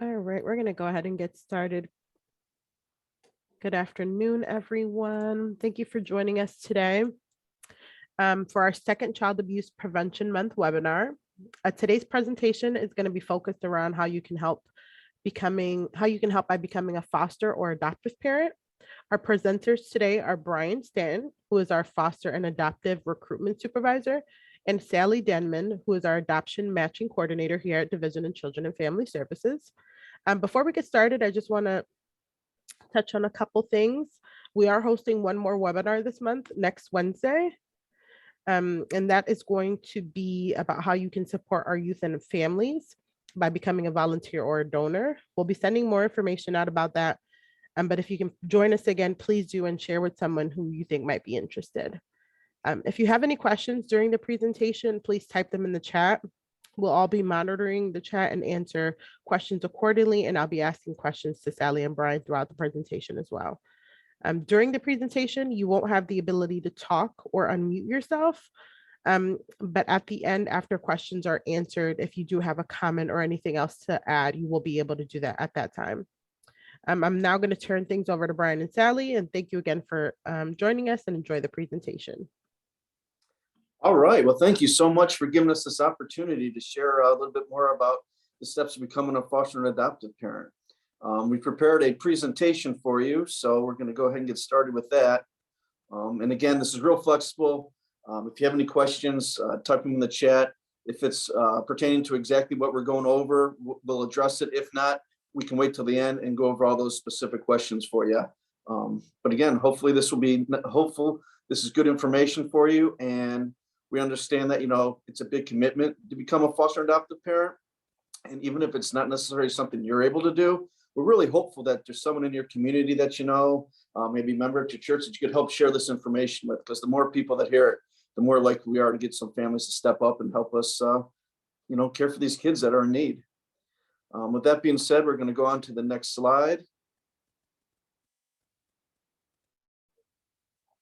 All right, we're going to go ahead and get started. Good afternoon, everyone. Thank you for joining us today for our second Child Abuse Prevention Month webinar. Today's presentation is going to be focused around how you can help by becoming a foster or adoptive parent. Our presenters today are Brian Stanton, who is our foster and adoptive recruitment supervisor, and Sally Denman, who is our adoption matching coordinator here at Division of Children and Family Services. Before we get started, I just want to touch on a couple things. We are hosting one more webinar this month, next Wednesday. And that is going to be about how you can support our youth and families by becoming a volunteer or a donor. We'll be sending more information out about that. But if you can join us again, please do and share with someone who you think might be interested. If you have any questions during the presentation, please type them in the chat. We'll all be monitoring the chat and answer questions accordingly, and I'll be asking questions to Sally and Brian throughout the presentation as well. During the presentation, you won't have the ability to talk or unmute yourself, but at the end, after questions are answered, if you do have a comment or anything else to add, you will be able to do that at that time. I'm now going to turn things over to Brian and Sally, and thank you again for joining us, and enjoy the presentation. All right. Well, thank you so much for giving us this opportunity to share a little bit more about the steps of becoming a foster and adoptive parent. We prepared a presentation for you, so we're going to go ahead and get started with that. And again, this is real flexible. If you have any questions, type them in the chat. If it's pertaining to exactly what we're going over, we'll address it. If not, we can wait till the end and go over all those specific questions for you. But again, hopefully this will be hopeful. This is good information for you, and we understand that, it's a big commitment to become a foster and adoptive parent. And even if it's not necessarily something you're able to do, we're really hopeful that there's someone in your community that maybe a member of your church that you could help share this information with, because the more people that hear it, the more likely we are to get some families to step up and help us, care for these kids that are in need. With that being said, we're going to go on to the next slide.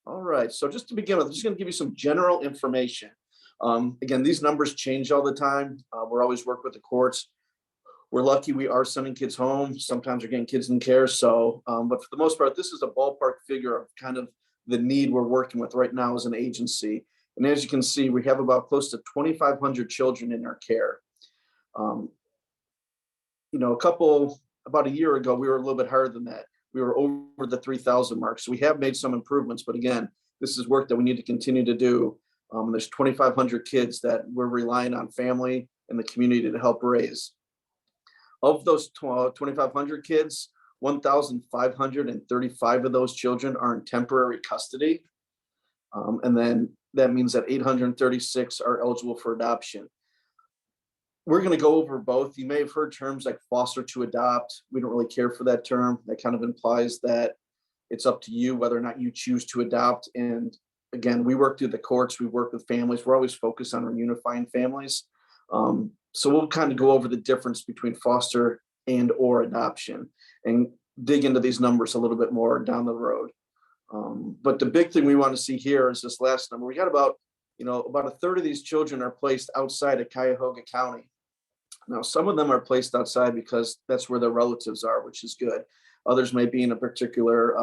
All right, so just to begin with, I'm just going to give you some general information. Again, these numbers change all the time. We're always working with the courts. We're lucky we are sending kids home. Sometimes we're getting kids in care. So, but for the most part, this is a ballpark figure of kind of the need we're working with right now as an agency. And as you can see, we have about close to 2,500 children in our care. About a year ago, we were a little bit higher than that. We were over the 3,000 mark. So we have made some improvements, but again, this is work that we need to continue to do. There's 2,500 kids that we're relying on family and the community to help raise. Of those 2,500 kids, 1,535 of those children are in temporary custody. And then that means that 836 are eligible for adoption. We're going to go over both. You may have heard terms like foster to adopt. We don't really care for that term. That kind of implies that it's up to you whether or not you choose to adopt. And again, we work through the courts. We work with families. We're always focused on reunifying families. So we'll kind of go over the difference between foster and or adoption and dig into these numbers a little bit more down the road. But the big thing we want to see here is this last number. We got about a third of these children are placed outside of Cuyahoga County. Now, some of them are placed outside because that's where their relatives are, which is good. Others may be in a particular,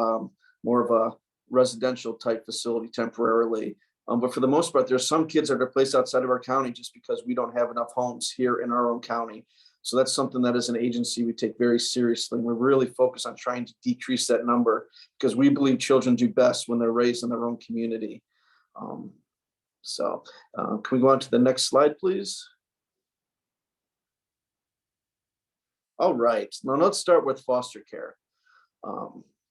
more of a residential type facility temporarily. But for the most part, there's some kids that are placed outside of our county just because we don't have enough homes here in our own county. So that's something that as an agency, we take very seriously. And we're really focused on trying to decrease that number because we believe children do best when they're raised in their own community. Can we go on to the next slide, please? All right, now let's start with foster care.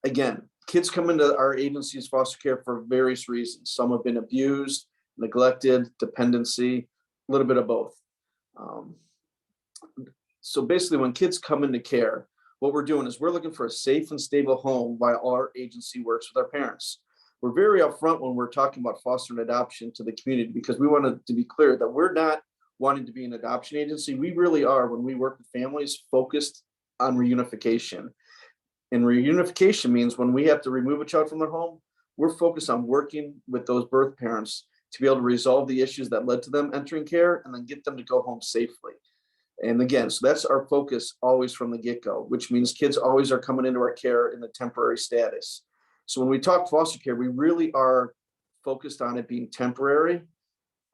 Again, kids come into our agency's foster care for various reasons. Some have been abused, neglected, dependency, a little bit of both. So basically when kids come into care, what we're doing is we're looking for a safe and stable home while our agency works with our parents. We're very upfront when we're talking about foster and adoption to the community because we wanted to be clear that we're not wanting to be an adoption agency. We really are, when we work with families, focused on reunification. And reunification means when we have to remove a child from their home, we're focused on working with those birth parents to be able to resolve the issues that led to them entering care and then get them to go home safely. And again, so that's our focus always from the get-go, which means kids always are coming into our care in the temporary status. So when we talk foster care, we really are focused on it being temporary.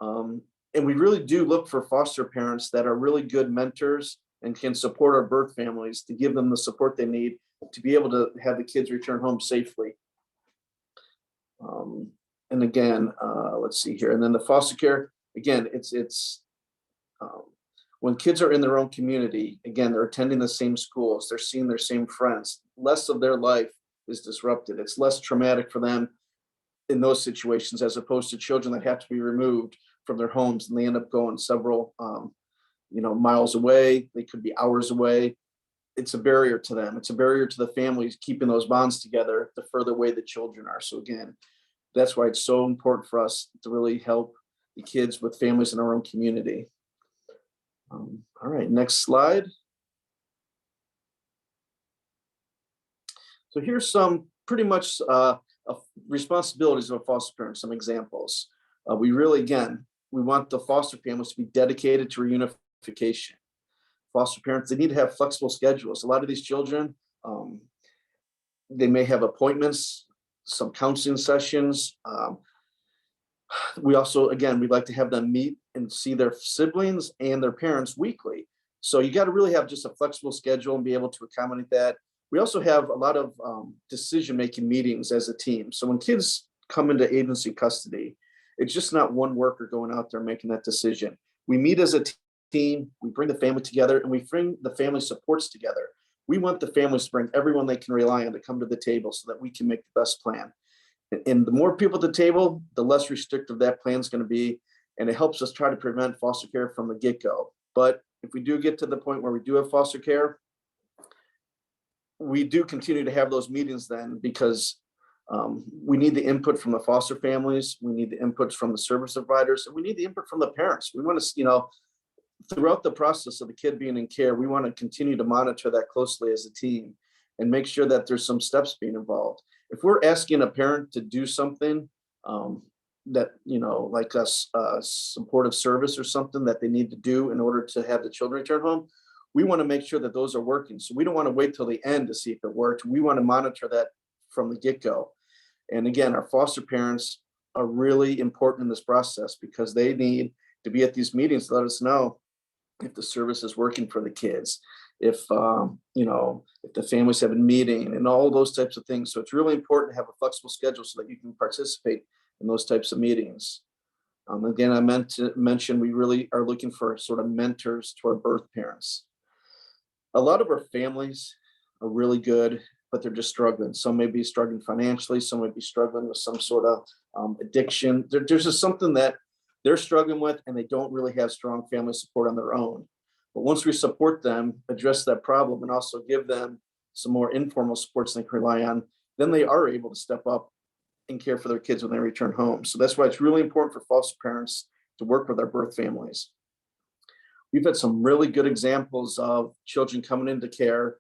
And we really do look for foster parents that are really good mentors and can support our birth families to give them the support they need to be able to have the kids return home safely. And again, let's see here. And then the foster care, again, it's when kids are in their own community, again, they're attending the same schools, they're seeing their same friends, less of their life is disrupted. It's less traumatic for them in those situations, as opposed to children that have to be removed from their homes and they end up going several, miles away. They could be hours away. It's a barrier to them. It's a barrier to the families keeping those bonds together the further away the children are. So again, that's why it's so important for us to really help the kids with families in our own community. All right, next slide. So here's some pretty much responsibilities of a foster parent, some examples. We really, again, we want the foster families to be dedicated to reunification. Foster parents, they need to have flexible schedules. A lot of these children, they may have appointments, some counseling sessions. We also, again, we'd like to have them meet and see their siblings and their parents weekly. So you got to really have just a flexible schedule and be able to accommodate that. We also have a lot of decision-making meetings as a team. So when kids come into agency custody, it's just not one worker going out there making that decision. We meet as a team, we bring the family together, and we bring the family supports together. We want the families to bring everyone they can rely on to come to the table so that we can make the best plan. And the more people at the table, the less restrictive that plan is going to be. And it helps us try to prevent foster care from the get-go. But if we do get to the point where we do have foster care, we do continue to have those meetings then, because we need the input from the foster families, we need the inputs from the service providers, and we need the input from the parents. We want to, throughout the process of the kid being in care, we want to continue to monitor that closely as a team and make sure that there's some steps being involved. If we're asking a parent to do something that, like a supportive service or something that they need to do in order to have the children return home, we want to make sure that those are working. So we don't want to wait till the end to see if it worked. We want to monitor that from the get-go. And again, our foster parents are really important in this process because they need to be at these meetings to let us know if the service is working for the kids, if if the families have been meeting and all those types of things. So it's really important to have a flexible schedule so that you can participate in those types of meetings. Again, I meant to mention we really are looking for sort of mentors to our birth parents. A lot of our families are really good, but they're just struggling. Some may be struggling financially, some might be struggling with some sort of addiction. There's just something that they're struggling with, and they don't really have strong family support on their own. But once we support them, address that problem, and also give them some more informal supports they can rely on, then they are able to step up and care for their kids when they return home. So that's why it's really important for foster parents to work with our birth families. We've had some really good examples of children coming into care,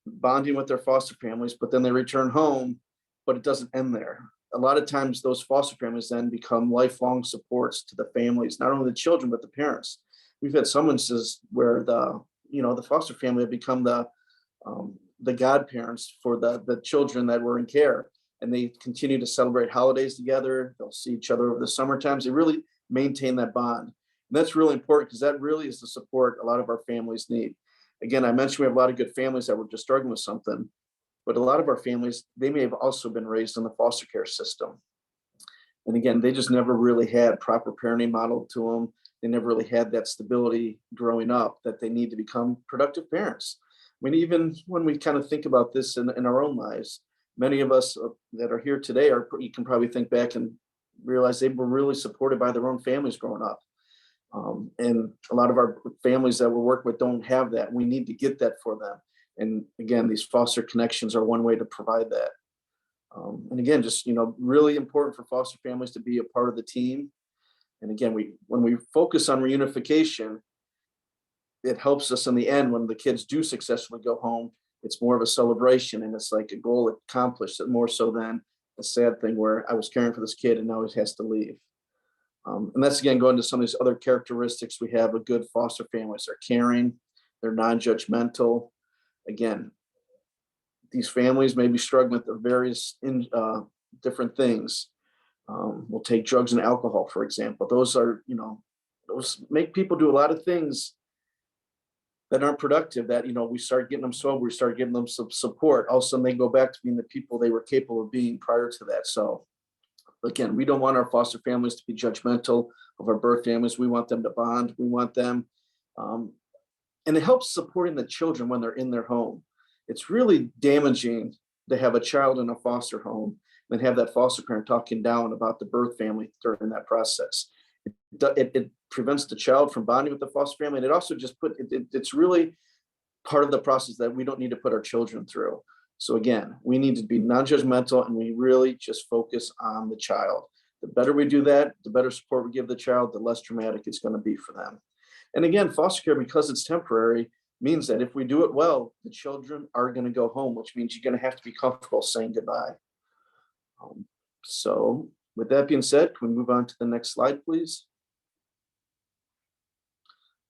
bonding with their foster families, but then they return home, but it doesn't end there. A lot of times those foster families then become lifelong supports to the families, not only the children, but the parents. We've had some instances where the foster family have become the godparents for the children that were in care, and they continue to celebrate holidays together. They'll see each other over the summer times. They really maintain that bond. And that's really important because that really is the support a lot of our families need. Again, I mentioned we have a lot of good families that were just struggling with something, but a lot of our families, they may have also been raised in the foster care system. And again, they just never really had proper parenting modeled to them. They never really had that stability growing up that they need to become productive parents. I mean, even when we kind of think about this in our own lives, many of us that are here today you can probably think back and realize they were really supported by their own families growing up. And a lot of our families that we work with don't have that. We need to get that for them. And again, these foster connections are one way to provide that. And again, just, really important for foster families to be a part of the team. And again, when we focus on reunification, it helps us in the end when the kids do successfully go home. It's more of a celebration and it's like a goal accomplished, more so than a sad thing where I was caring for this kid and now he has to leave. And that's, again, going to some of these other characteristics we have of good foster families. They're caring, they're non-judgmental. Again, these families may be struggling with various different things. We'll take drugs and alcohol, for example. Those are, those make people do a lot of things that aren't productive, that, we start getting them sober, we start giving them some support. All of a sudden they go back to being the people they were capable of being prior to that. So again, we don't want our foster families to be judgmental of our birth families. We want them to bond. We want them, and it helps supporting the children when they're in their home. It's really damaging to have a child in a foster home and have that foster parent talking down about the birth family during that process. It prevents the child from bonding with the foster family, and it also just it's really part of the process that we don't need to put our children through. So again, we need to be non-judgmental, and we really just focus on the child. The better we do that, the better support we give the child, the less traumatic it's going to be for them. And again, foster care, because it's temporary, means that if we do it well, the children are going to go home, which means you're going to have to be comfortable saying goodbye. So with that being said, can we move on to the next slide, please?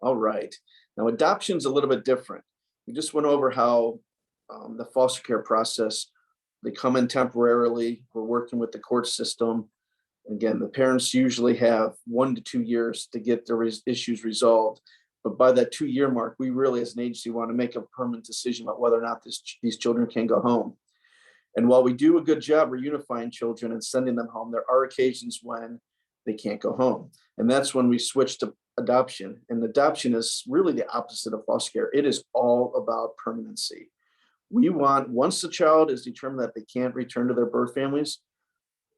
All right. Now, adoption is a little bit different. We just went over how the foster care process, they come in temporarily. We're working with the court system. Again, the parents usually have 1 to 2 years to get their issues resolved. But by that 2-year mark, we really, as an agency, want to make a permanent decision about whether or not these children can go home. And while we do a good job reunifying children and sending them home, there are occasions when they can't go home. And that's when we switch to adoption. And adoption is really the opposite of foster care. It is all about permanency. We want, once the child is determined that they can't return to their birth families,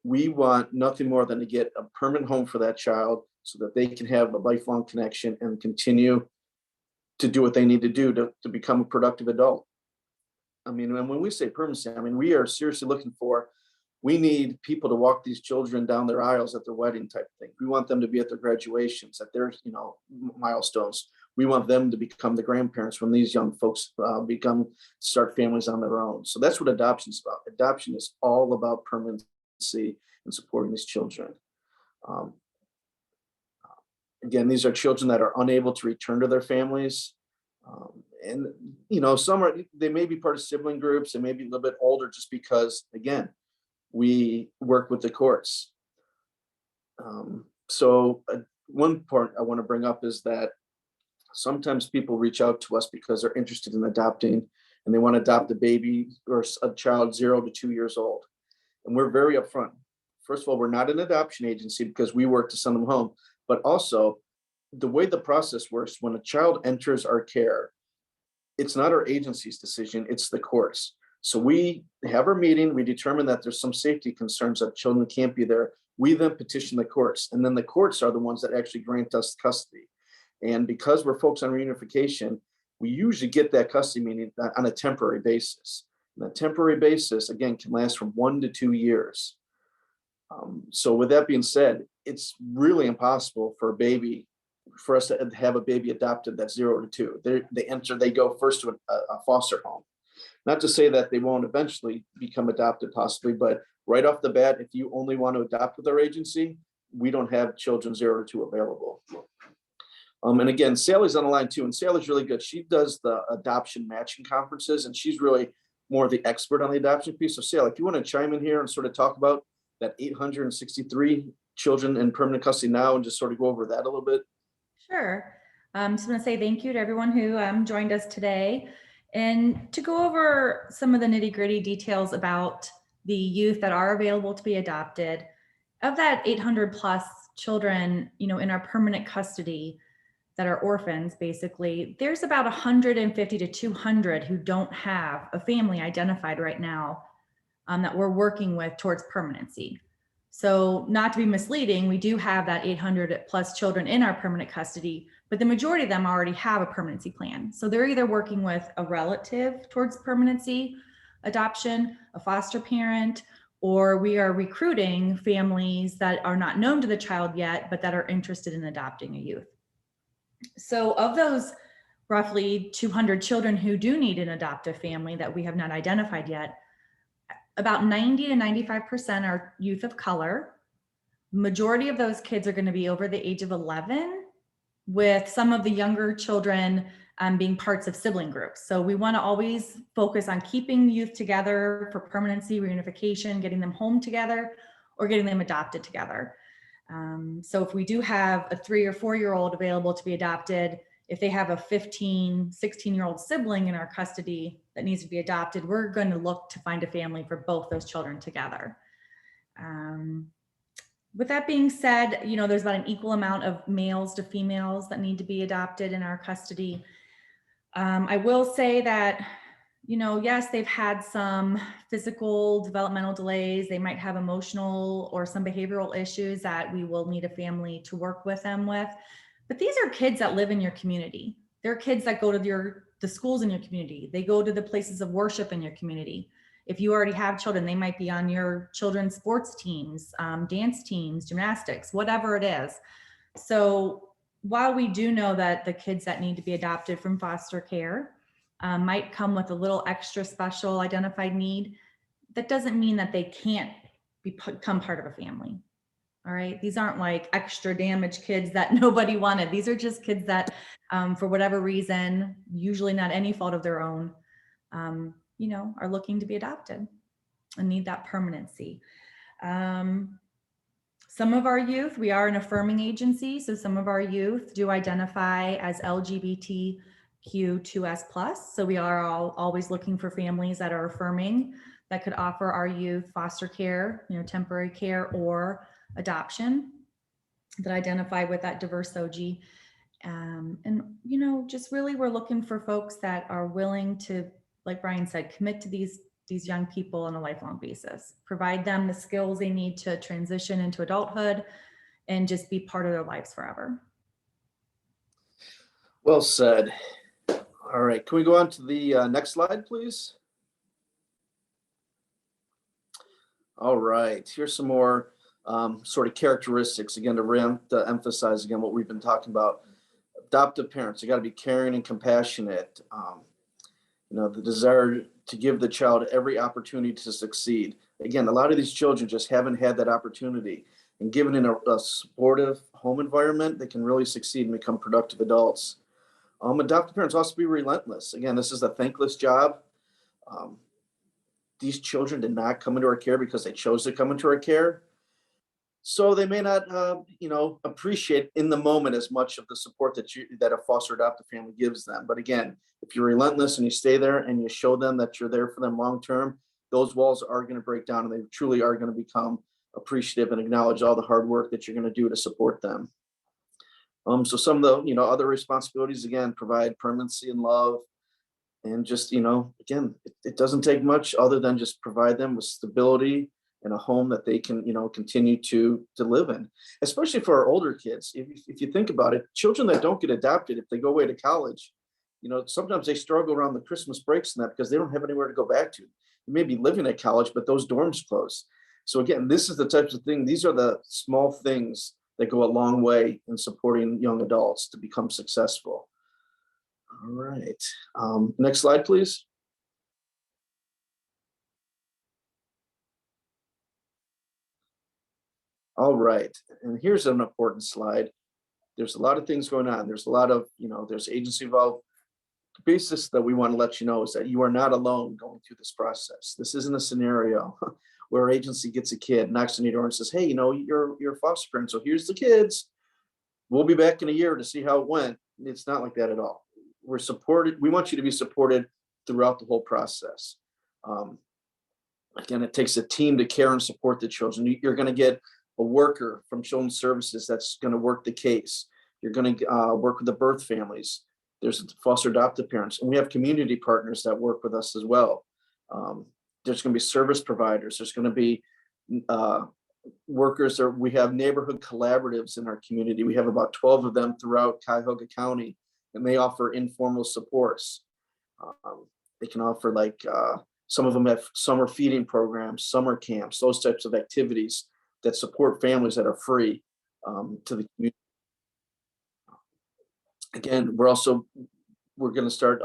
we want nothing more than to get a permanent home for that child so that they can have a lifelong connection and continue to do what they need to do to become a productive adult. I mean, and when we say permanency, I mean, we are seriously looking for, we need people to walk these children down their aisles at their wedding type of thing. We want them to be at their graduations, at their, milestones. We want them to become the grandparents when these young folks start families on their own. So that's what adoption is about. Adoption is all about permanency and supporting these children. Again, these are children that are unable to return to their families. And, some they may be part of sibling groups, they may be a little bit older just because, again, we work with the courts. So one part I want to bring up is that sometimes people reach out to us because they're interested in adopting and they want to adopt a baby or a child 0 to 2 years old. And we're very upfront. First of all, we're not an adoption agency because we work to send them home, but also the way the process works, when a child enters our care, it's not our agency's decision, it's the courts. So we have our meeting, we determine that there's some safety concerns that children can't be there. We then petition the courts, and then the courts are the ones that actually grant us custody. And because we're focused on reunification, we usually get that custody meeting on a temporary basis. And that temporary basis, again, can last from 1 to 2 years. So with that being said, it's really impossible for us to have a baby adopted that's 0 to 2. They go first to a foster home. Not to say that they won't eventually become adopted possibly, but right off the bat, if you only want to adopt with our agency, we don't have children 0 to 2 available. And again, Sally's on the line too, and Sally's really good. She does the adoption matching conferences, and she's really more the expert on the adoption piece. So Sally, if you want to chime in here and sort of talk about that 863 children in permanent custody now and just sort of go over that a little bit. Sure. So I'm going to say thank you to everyone who joined us today, and to go over some of the nitty-gritty details about the youth that are available to be adopted. Of that 800 plus children, in our permanent custody that are orphans, basically, there's about 150 to 200 who don't have a family identified right now that we're working with towards permanency. So not to be misleading, we do have that 800 plus children in our permanent custody, but the majority of them already have a permanency plan. So they're either working with a relative towards permanency, adoption, a foster parent, or we are recruiting families that are not known to the child yet, but that are interested in adopting a youth. So of those roughly 200 children who do need an adoptive family that we have not identified yet, about 90 to 95% are youth of color. Majority of those kids are going to be over the age of 11, with some of the younger children being parts of sibling groups. So we want to always focus on keeping youth together for permanency, reunification, getting them home together, or getting them adopted together. So if we do have a 3 or 4-year-old available to be adopted, if they have a 15, 16-year-old sibling in our custody that needs to be adopted, we're going to look to find a family for both those children together. With that being said, you know, there's about an equal amount of males to females that need to be adopted in our custody. I will say that, you know, yes, they've had some physical developmental delays. They might have emotional or some behavioral issues that we will need a family to work with them with. But these are kids that live in your community. They're kids that go to the schools in your community. They go to the places of worship in your community. If you already have children, they might be on your children's sports teams, dance teams, gymnastics, whatever it is. So while we do know that the kids that need to be adopted from foster care might come with a little extra special identified need, that doesn't mean that they can't become part of a family. All right. These aren't like extra damaged kids that nobody wanted. These are just kids that, for whatever reason, usually not any fault of their own, you know, are looking to be adopted and need that permanency. Some of our youth, we are an affirming agency, so some of our youth do identify as LGBTQ2S+. So we are always looking for families that are affirming, that could offer our youth foster care, you know, temporary care or adoption, that identify with that diverse OG. And, you know, just really we're looking for folks that are willing to, like Brian said, commit to these young people on a lifelong basis, provide them the skills they need to transition into adulthood and just be part of their lives forever. Well said. All right, can we go on to the next slide, please? All right, here's some more sort of characteristics, again, to emphasize again what we've been talking about. Adoptive parents, they got to be caring and compassionate. You know, the desire to give the child every opportunity to succeed. Again, a lot of these children just haven't had that opportunity. And given in a supportive home environment, they can really succeed and become productive adults. Adoptive parents also be relentless. Again, this is a thankless job. These children did not come into our care because they chose to come into our care. So they may not, you know, appreciate in the moment as much of the support that a foster adoptive family gives them. But again, if you're relentless and you stay there and you show them that you're there for them long term, those walls are going to break down and they truly are going to become appreciative and acknowledge all the hard work that you're going to do to support them. So some of the, you know, other responsibilities, again, provide permanency and love. And just, you know, again, it doesn't take much other than just provide them with stability in a home that they can, you know, continue to live in, especially for our older kids. If you think about it, children that don't get adopted, if they go away to college, you know, sometimes they struggle around the Christmas breaks and that because they don't have anywhere to go back to. They may be living at college, but those dorms close. So again, this is the types of thing, these are the small things that go a long way in supporting young adults to become successful. All right, next slide, please. All right, and here's an important slide. There's a lot of things going on. There's a lot of, you know, there's agency involved. The basis that we want to let you know is that you are not alone going through this process. This isn't a scenario where our agency gets a kid, knocks on your door and says, hey, you know, you're a foster parent, so here's the kids. We'll be back in a year to see how it went. It's not like that at all. We're supported. We want you to be supported throughout the whole process. Again, it takes a team to care and support the children. You're going to get a worker from Children's Services that's going to work the case. You're going to work with the birth families. There's foster adoptive parents, and we have community partners that work with us as well. There's going to be service providers. There's going to be workers, or we have neighborhood collaboratives in our community. We have about 12 of them throughout Cuyahoga County, and they offer informal supports. They can offer like some of them have summer feeding programs, summer camps, those types of activities that support families that are free to the community. Again, we're going to start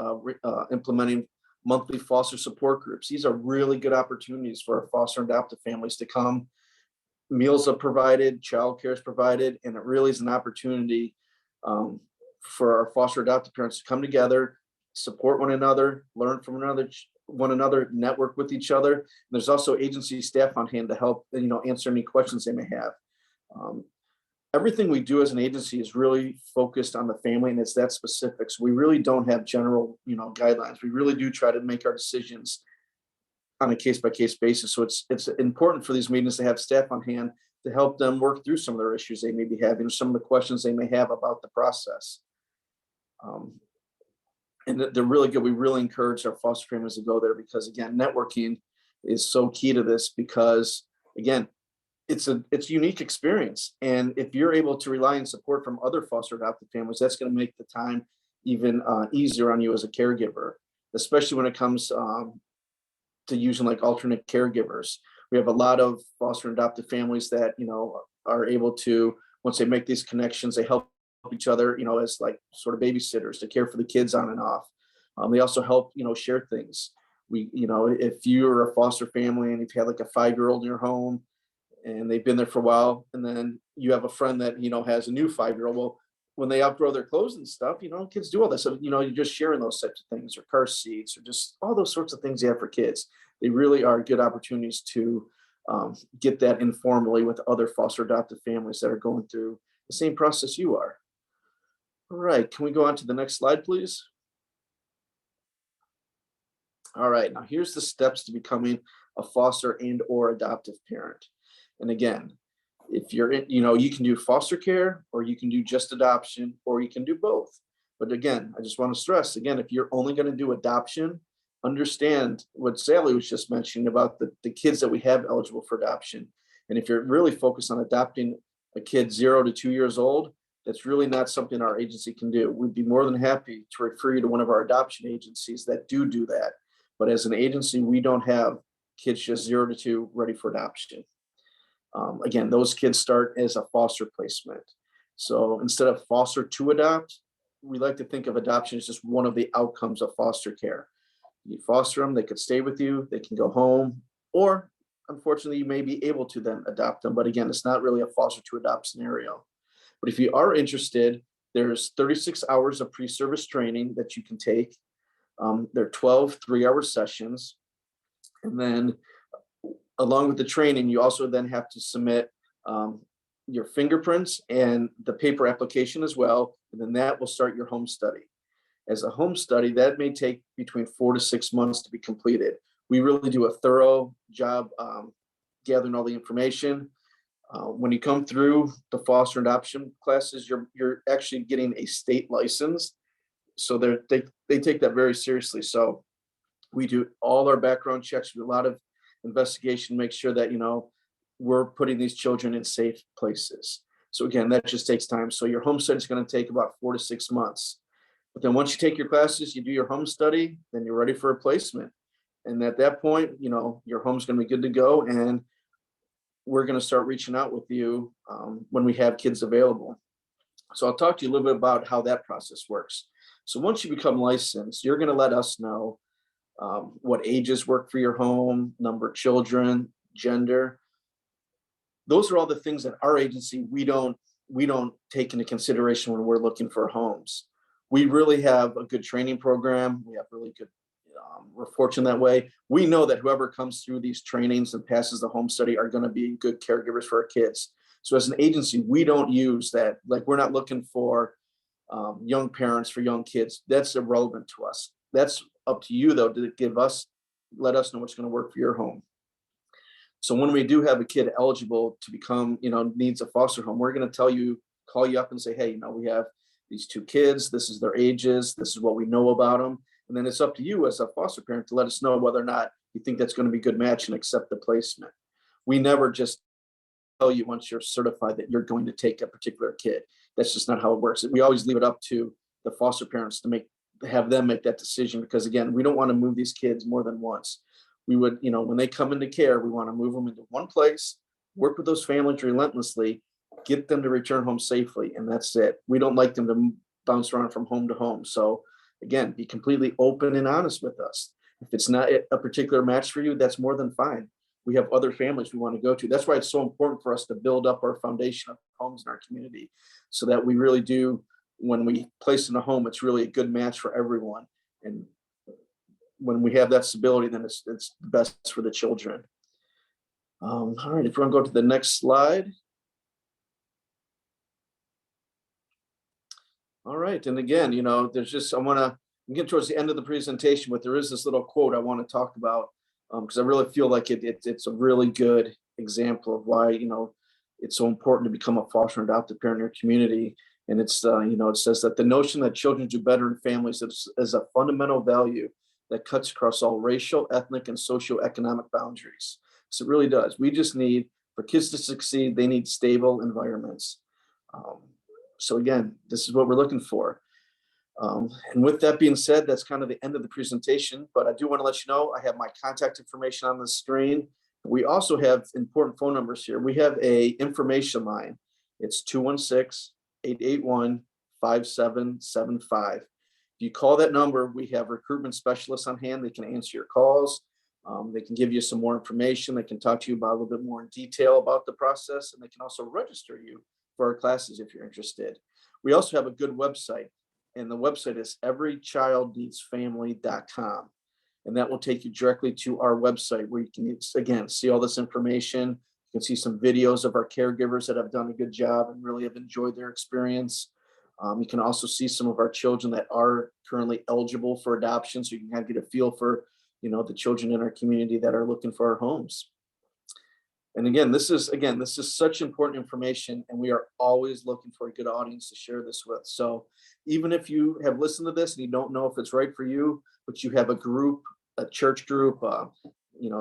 implementing monthly foster support groups. These are really good opportunities for our foster and adoptive families to come Meals are provided, childcare is provided, and it really is an opportunity for our foster adoptive parents to come together, support one another, learn from one another, network with each other. And there's also agency staff on hand to help, answer any questions they may have. Everything we do as an agency is really focused on the family, and it's that specific. So we really don't have general, guidelines. We really do try to make our decisions on a case-by-case basis. So it's important for these meetings to have staff on hand to help them work through some of their issues they may be having, some of the questions they may have about the process. And they're really good. We really encourage our foster families to go there because, again, networking is so key to this because, again, it's a unique experience. And if you're able to rely on support from other foster adoptive families, that's going to make the time even easier on you as a caregiver, especially when it comes to using like alternate caregivers. We have a lot of foster and adoptive families that, are able to, once they make these connections, they help each other, as like sort of babysitters to care for the kids on and off. They also help, share things. If you're a foster family and you've had like a 5-year-old in your home and they've been there for a while, and then you have a friend that, has a new 5-year-old, well, when they outgrow their clothes and stuff, kids do all this. So, you're just sharing those types of things, or car seats, or just all those sorts of things you have for kids. They really are good opportunities to get that informally with other foster adoptive families that are going through the same process you are. All right, can we go on to the next slide, please? All right, now here's the steps to becoming a foster and or adoptive parent. And again, if you're in, you can do foster care, or you can do just adoption, or you can do both. But again, I just want to stress, again, if you're only going to do adoption, understand what Sally was just mentioning about the kids that we have eligible for adoption. And if you're really focused on adopting a kid 0 to 2 years old, that's really not something our agency can do. We'd be more than happy to refer you to one of our adoption agencies that do that. But as an agency, we don't have kids just 0 to 2 ready for adoption. Again, those kids start as a foster placement. So instead of foster to adopt, we like to think of adoption as just one of the outcomes of foster care. You foster them, they could stay with you, they can go home, or unfortunately, you may be able to then adopt them. But again, it's not really a foster to adopt scenario. But if you are interested, there's 36 hours of pre-service training that you can take. They're 12 3-hour sessions. And then along with the training, you also then have to submit your fingerprints and the paper application as well. And then that will start your home study. As a home study, that may take between 4 to 6 months to be completed. We really do a thorough job gathering all the information. When you come through the foster adoption classes, you're actually getting a state license. So they take that very seriously. So we do all our background checks, we do a lot of investigation, make sure that, we're putting these children in safe places. So again, that just takes time. So your home study is going to take about 4 to 6 months. But then once you take your classes, you do your home study, then you're ready for a placement. And at that point, your home's going to be good to go. And we're going to start reaching out with you when we have kids available. So I'll talk to you a little bit about how that process works. So once you become licensed, you're going to let us know what ages work for your home, number of children, gender. Those are all the things that our agency, we don't take into consideration when we're looking for homes. We really have a good training program. We have really good, we're fortunate that way. We know that whoever comes through these trainings and passes the home study are going to be good caregivers for our kids. So as an agency, we don't use that. Like, we're not looking for young parents for young kids. That's irrelevant to us. That's up to you, though, to let us know what's going to work for your home. So when we do have a kid eligible to become, needs a foster home, we're going to call you up and say, hey, we have these 2 kids, this is their ages, this is what we know about them. And then it's up to you as a foster parent to let us know whether or not you think that's going to be a good match and accept the placement. We never just tell you once you're certified that you're going to take a particular kid. That's just not how it works. We always leave it up to the foster parents to have them make that decision, because again, we don't want to move these kids more than once. We would, when they come into care, we want to move them into one place, work with those families relentlessly, get them to return home safely, and that's it. We don't like them to bounce around from home to home. So again, be completely open and honest with us. If it's not a particular match for you, that's more than fine. we have other families we want to go to. That's why it's so important for us to build up our foundation of homes in our community, so that we really do, when we place in a home, it's really a good match for everyone. And when we have that stability, then it's best for the children. All right, if we're gonna go to the next slide. All right, and again, there's just, I'm getting towards the end of the presentation, but there is this little quote I want to talk about, because I really feel like it's a really good example of why, it's so important to become a foster and adoptive parent in your community. And it says that the notion that children do better in families is a fundamental value that cuts across all racial, ethnic, and socioeconomic boundaries. So it really does. We just need, for kids to succeed, they need stable environments. So again, this is what we're looking for. And with that being said, that's kind of the end of the presentation, but I do want to let you know, I have my contact information on the screen. We also have important phone numbers here. We have a information line. It's 216-881-5775. If you call that number, we have recruitment specialists on hand. They can answer your calls. They can give you some more information. They can talk to you about a little bit more in detail about the process, and they can also register you for our classes if you're interested. We also have a good website, and the website is everychildneedsfamily.com. And that will take you directly to our website, where you can, again, see all this information. You can see some videos of our caregivers that have done a good job and really have enjoyed their experience. You can also see some of our children that are currently eligible for adoption, so you can kind of get a feel for, the children in our community that are looking for our homes. And again, this is such important information, and we are always looking for a good audience to share this with. So even if you have listened to this and you don't know if it's right for you, but you have a group, a church group,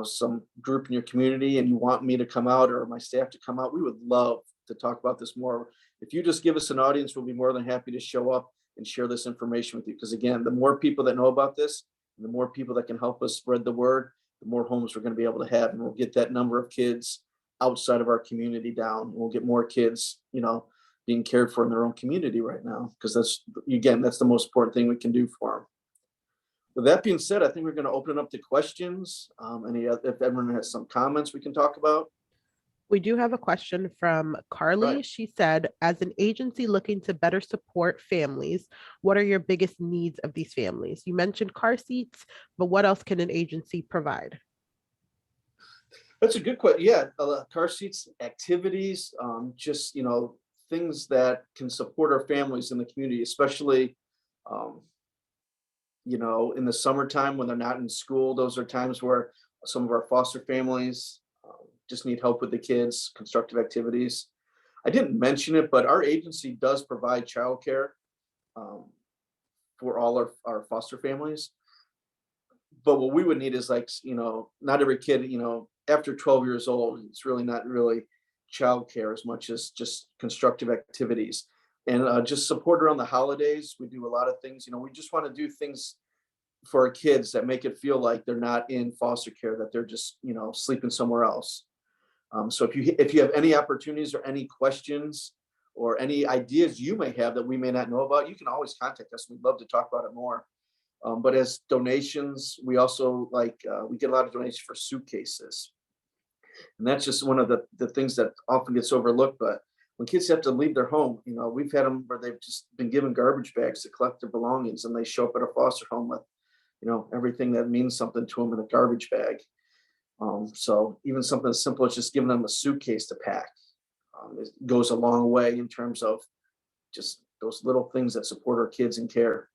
some group in your community, and you want me to come out or my staff to come out, we would love to talk about this more. If you just give us an audience, we'll be more than happy to show up and share this information with you. Because again, the more people that know about this, and the more people that can help us spread the word, the more homes we're going to be able to have, and we'll get that number of kids outside of our community down. We'll get more kids, being cared for in their own community right now, because that's the most important thing we can do for them. With that being said, I think we're going to open it up to questions. If everyone has some comments we can talk about. We do have a question from Carly. Right. She said, as an agency looking to better support families, what are your biggest needs of these families? You mentioned car seats, but what else can an agency provide? That's a good question. Yeah, car seats, activities, just, things that can support our families in the community, especially, in the summertime when they're not in school. Those are times where some of our foster families just need help with the kids, constructive activities. I didn't mention it, but our agency does provide childcare for all our foster families. But what we would need is not every kid, after 12 years old, it's really not really childcare as much as just constructive activities, and just support around the holidays. We do a lot of things, we just want to do things for our kids that make it feel like they're not in foster care, that they're just, sleeping somewhere else. So if you have any opportunities or any questions or any ideas you may have that we may not know about, you can always contact us. We'd love to talk about it more. But as donations, we also we get a lot of donations for suitcases. And that's just one of the things that often gets overlooked. But when kids have to leave their home, we've had them where they've just been given garbage bags to collect their belongings, and they show up at a foster home with, everything that means something to them in a garbage bag. So even something as simple as just giving them a suitcase to pack, it goes a long way in terms of just those little things that support our kids in care.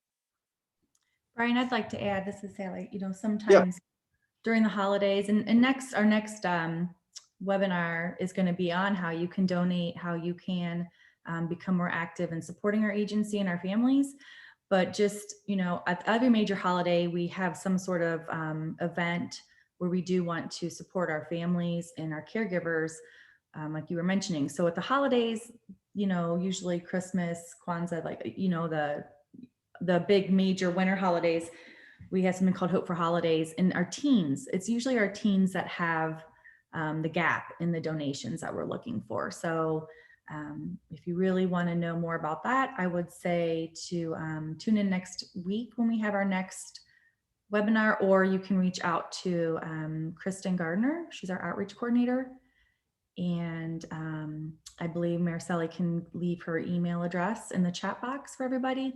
Brian, I'd like to add, this is Sally, sometimes during the holidays and our next webinar is going to be on how you can donate, how you can become more active in supporting our agency and our families. But just, at every major holiday, we have some sort of event where we do want to support our families and our caregivers, like you were mentioning. So at the holidays, usually Christmas, Kwanzaa, the big major winter holidays, we have something called Hope for Holidays. And our teens, it's usually our teens that have the gap in the donations that we're looking for. So if you really want to know more about that, I would say to tune in next week when we have our next webinar, or you can reach out to Kristen Gardner. She's our outreach coordinator. And I believe Mariceli can leave her email address in the chat box for everybody.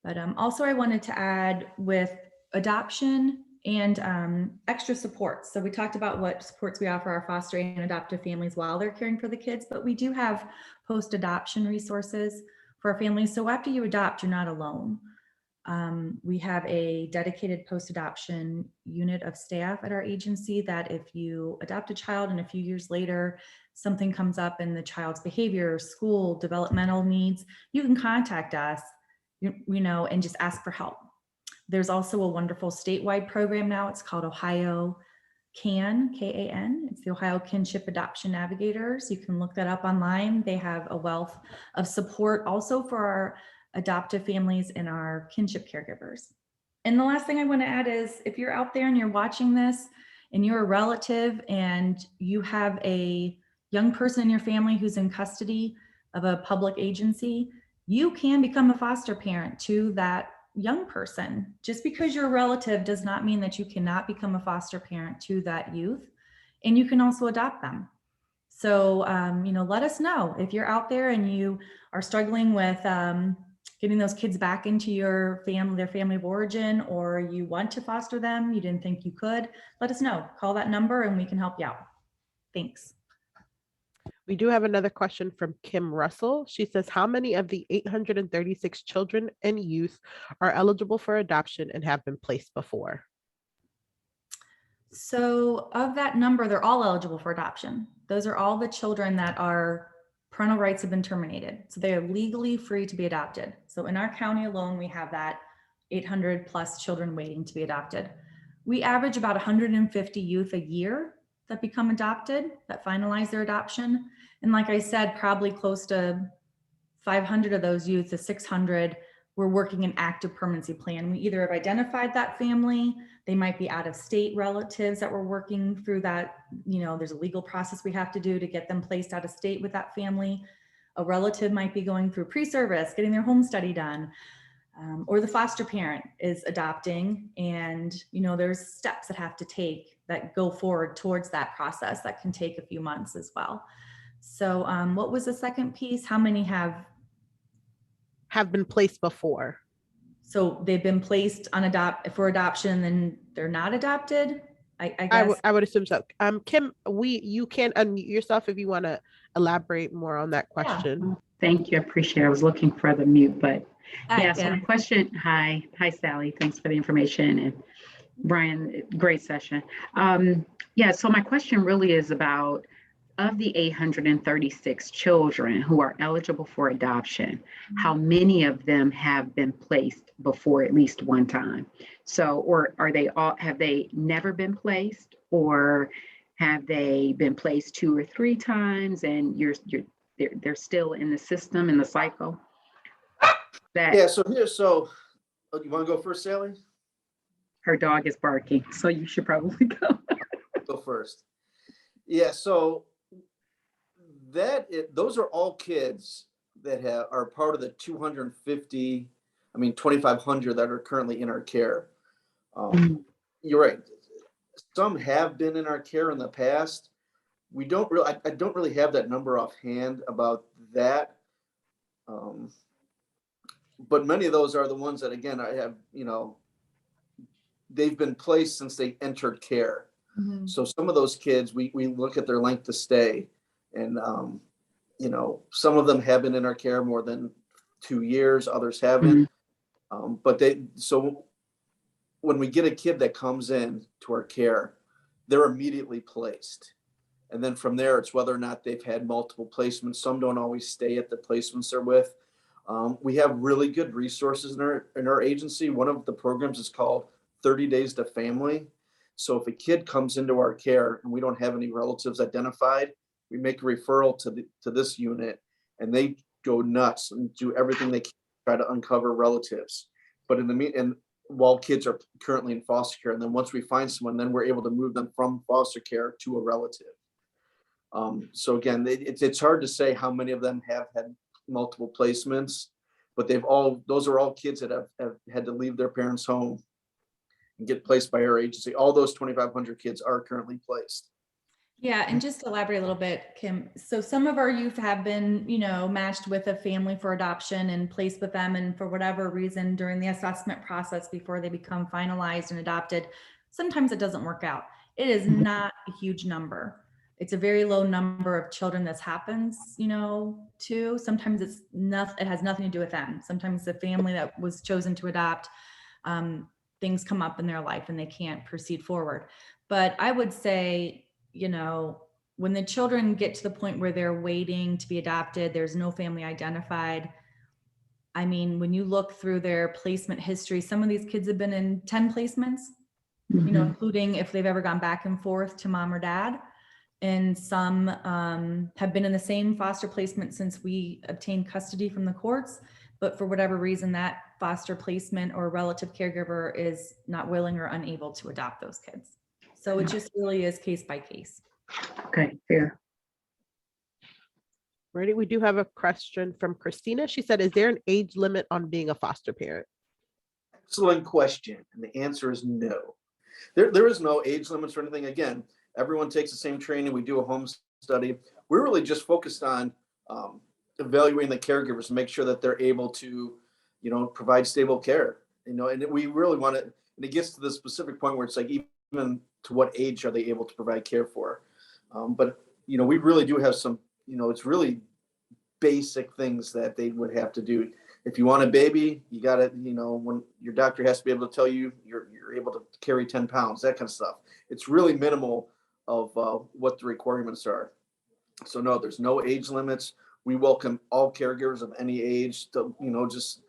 But also I wanted to add with adoption and extra supports. So we talked about what supports we offer our foster and adoptive families while they're caring for the kids, but we do have post-adoption resources for our families. So after you adopt, you're not alone. We have a dedicated post-adoption unit of staff at our agency that if you adopt a child and a few years later, something comes up in the child's behavior, school, developmental needs, you can contact us, you know, and just ask for help. There's also a wonderful statewide program now. It's called Ohio CAN, K-A-N. It's the Ohio Kinship Adoption Navigators. You can look that up online. They have a wealth of support also for our adoptive families and our kinship caregivers. And the last thing I want to add is if you're out there and you're watching this and you're a relative and you have a young person in your family who's in custody of a public agency, you can become a foster parent to that young person. Just because you're a relative does not mean that you cannot become a foster parent to that youth, and you can also adopt them. So, you know, let us know if you're out there and you are struggling with getting those kids back into your family, their family of origin, or you want to foster them, you didn't think you could, let us know. Call that number and we can help you out. Thanks. We do have another question from Kim Russell. She says, how many of the 836 children and youth are eligible for adoption and have been placed before? So of that number, they're all eligible for adoption. Those are all the children that are parental rights have been terminated. So they are legally free to be adopted. So in our county alone, we have that 800 plus children waiting to be adopted. We average about 150 youth a year that become adopted, that finalize their adoption. And like I said, probably close to 500 of those youth, the 600, we're working an active permanency plan. We either have identified that family, they might be out of state relatives that we're working through that, you know, there's a legal process we have to do to get them placed out of state with that family. A relative might be going through pre-service, getting their home study done, or the foster parent is adopting, and, you know, there's steps that have to take that go forward towards that process that can take a few months as well. So what was the second piece? How many have been placed before? So they've been placed on for adoption, then they're not adopted. I guess I would assume so. Kim, you can unmute yourself if you want to elaborate more on that question. Yeah. Thank you. I appreciate it. I was looking for the mute, but yeah. So my question, hi Sally. Thanks for the information, and Brian, great session. Yeah. So my question really is about, of the 836 children who are eligible for adoption, how many of them have been placed before at least one time? So, or are they all, have they never been placed, or have they been placed 2 or 3 times and they're still in the system, in the cycle? Yeah, so you want to go first, Sally? Her dog is barking, so you should probably go. Go first. Yeah, so those are all kids that are part of the 2,500 that are currently in our care. You're right. Some have been in our care in the past. I don't really have that number offhand about that. But many of those are the ones that, again, I have, you know, they've been placed since they entered care. Mm-hmm. So some of those kids, we look at their length of stay, and, you know, some of them have been in our care more than 2 years, others haven't. Mm-hmm. So when we get a kid that comes in to our care, they're immediately placed. And then from there, it's whether or not they've had multiple placements. Some don't always stay at the placements they're with. We have really good resources in our agency. One of the programs is called 30 Days to Family. So if a kid comes into our care and we don't have any relatives identified, we make a referral to this unit, and they go nuts and do everything they can to try to uncover relatives. But while kids are currently in foster care, and then once we find someone, then we're able to move them from foster care to a relative. So again, it's hard to say how many of them have had multiple placements, but those are all kids that have had to leave their parents' home and get placed by our agency. All those 2,500 kids are currently placed. Yeah, and just to elaborate a little bit, Kim, so some of our youth have been, matched with a family for adoption and placed with them, and for whatever reason during the assessment process before they become finalized and adopted, sometimes it doesn't work out. It is not a huge number. It's a very low number of children this happens, to. Sometimes it has nothing to do with them. Sometimes the family that was chosen to adopt, things come up in their life and they can't proceed forward. But I would say, when the children get to the point where they're waiting to be adopted, there's no family identified. I mean, when you look through their placement history, some of these kids have been in 10 placements, including if they've ever gone back and forth to mom or dad. And some have been in the same foster placement since we obtained custody from the courts. But for whatever reason, that foster placement or relative caregiver is not willing or unable to adopt those kids. So it just really is case by case. Okay, fair. Ready? We do have a question from Christina. She said, is there an age limit on being a foster parent? Excellent question. And the answer is no. There is no age limits or anything. Again, everyone takes the same training. We do a home study. We're really just focused on evaluating the caregivers to make sure that they're able to, provide stable care. And we really want to, and it gets to the specific point where it's like, even to what age are they able to provide care for? But we really do have some, it's really basic things that they would have to do. If you want a baby, you got to, when your doctor has to be able to tell you you're able to carry 10 pounds, that kind of stuff. It's really minimal of what the requirements are. So no, there's no age limits. We welcome all caregivers of any age to, just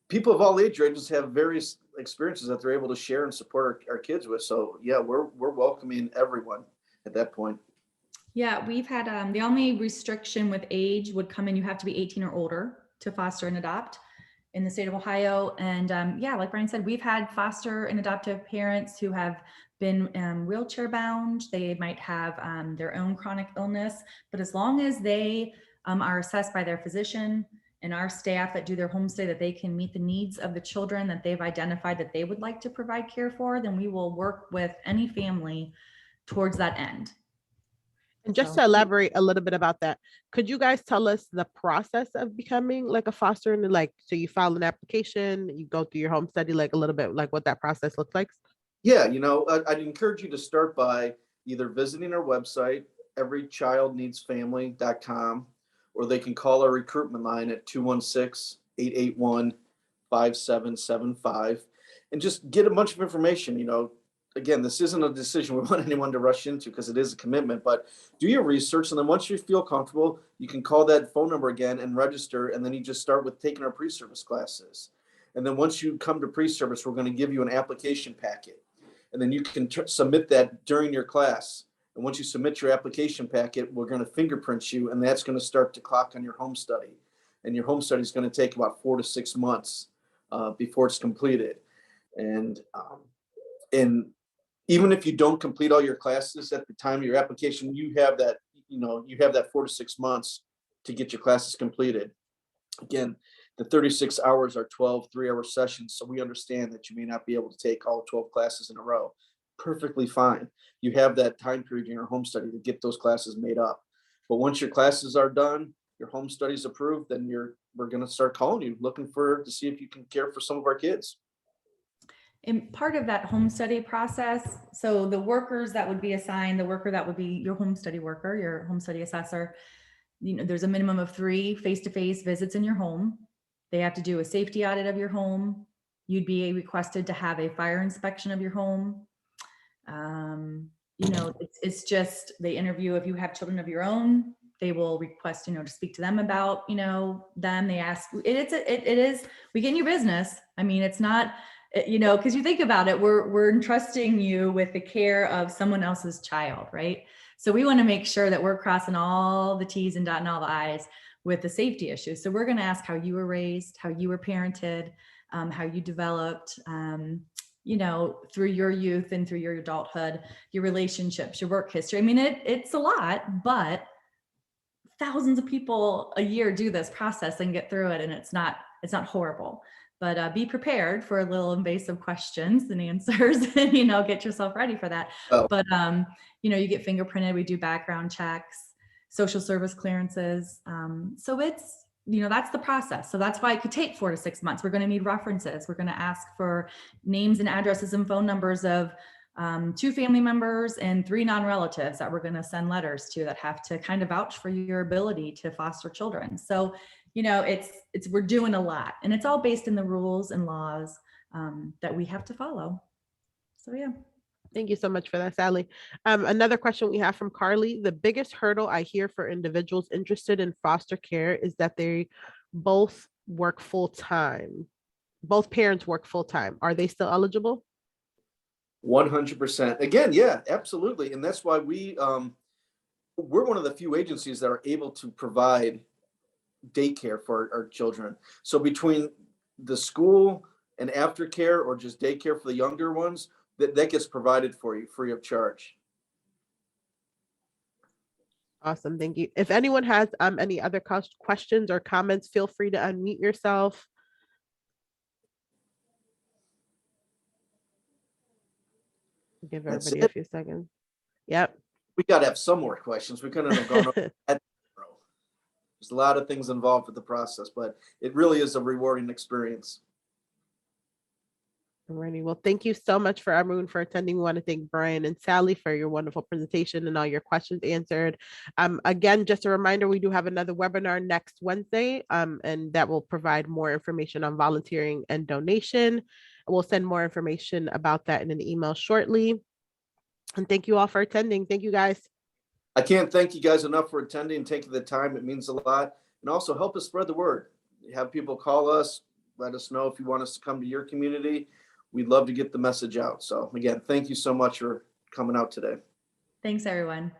people of all age ranges have various experiences that they're able to share and support our kids with. So yeah, we're welcoming everyone at that point. Yeah, we've had the only restriction with age would come in, you have to be 18 or older to foster and adopt in the state of Ohio. And yeah, like Brian said, we've had foster and adoptive parents who have been wheelchair bound. They might have their own chronic illness, but as long as they are assessed by their physician and our staff that do their home stay, that they can meet the needs of the children that they've identified that they would like to provide care for, then we will work with any family towards that end. And just to elaborate a little bit about that, could you guys tell us the process of becoming like a foster, and so you file an application, you go through your home study, like a little bit like what that process looks like? Yeah, I'd encourage you to start by either visiting our website, everychildneedsfamily.com, or they can call our recruitment line at 216-881-5775 and just get a bunch of information. Again, this isn't a decision we want anyone to rush into because it is a commitment, but do your research. And then once you feel comfortable, you can call that phone number again and register. And then you just start with taking our pre-service classes. And then once you come to pre-service, we're going to give you an application packet. And then you can submit that during your class. And once you submit your application packet, we're going to fingerprint you, and that's going to start to clock on your home study. And your home study is going to take about 4 to 6 months before it's completed. And even if you don't complete all your classes at the time of your application, you have that 4 to 6 months to get your classes completed. Again, the 36 hours are 12 3-hour sessions. So we understand that you may not be able to take all 12 classes in a row. Perfectly fine. You have that time period in your home study to get those classes made up. But once your classes are done, your home study's approved, then we're going to start calling you, looking to see if you can care for some of our kids. And part of that home study process, so the workers that would be assigned, the worker that would be your home study worker, your home study assessor, there's a minimum of 3 face-to-face visits in your home. They have to do a safety audit of your home. You'd be requested to have a fire inspection of your home. It's just, they interview if you have children of your own, they will request, to speak to them about, them. They ask, it is, we get in your business. I mean, it's not, because you think about it, we're entrusting you with the care of someone else's child, right? So we want to make sure that we're crossing all the T's and dotting all the I's with the safety issues. So we're going to ask how you were raised, how you were parented, how you developed, through your youth and through your adulthood, your relationships, your work history. I mean, it's a lot, but thousands of people a year do this process and get through it, and it's not horrible. But be prepared for a little invasive questions and answers, and get yourself ready for that. Oh. But you get fingerprinted. We do background checks, social service clearances. So it's that's the process. So that's why it could take 4 to 6 months. We're going to need references. We're going to ask for names and addresses and phone numbers of 2 family members and 3 non-relatives that we're going to send letters to that have to kind of vouch for your ability to foster children. So we're doing a lot, and it's all based in the rules and laws that we have to follow. So yeah. Thank you so much for that, Sally. Another question we have from Carly: the biggest hurdle I hear for individuals interested in foster care is that they both work full time. Both parents work full time. Are they still eligible? 100%. Again, yeah, absolutely. And that's why we're one of the few agencies that are able to provide daycare for our children. So between the school and aftercare, or just daycare for the younger ones, that gets provided for you free of charge. Awesome. Thank you. If anyone has any other questions or comments, feel free to unmute yourself. Give everybody a few seconds. Yep. We got to have some more questions. We couldn't have gone over that. There's a lot of things involved with the process, but it really is a rewarding experience. Alrighty. Well, thank you so much for everyone for attending. We want to thank Brian and Sally for your wonderful presentation and all your questions answered. Again, just a reminder, we do have another webinar next Wednesday, and that will provide more information on volunteering and donation. We'll send more information about that in an email shortly. And thank you all for attending. Thank you, guys. I can't thank you guys enough for attending and taking the time. It means a lot. And also help us spread the word. Have people call us, let us know if you want us to come to your community. We'd love to get the message out. So again, thank you so much for coming out today. Thanks, everyone.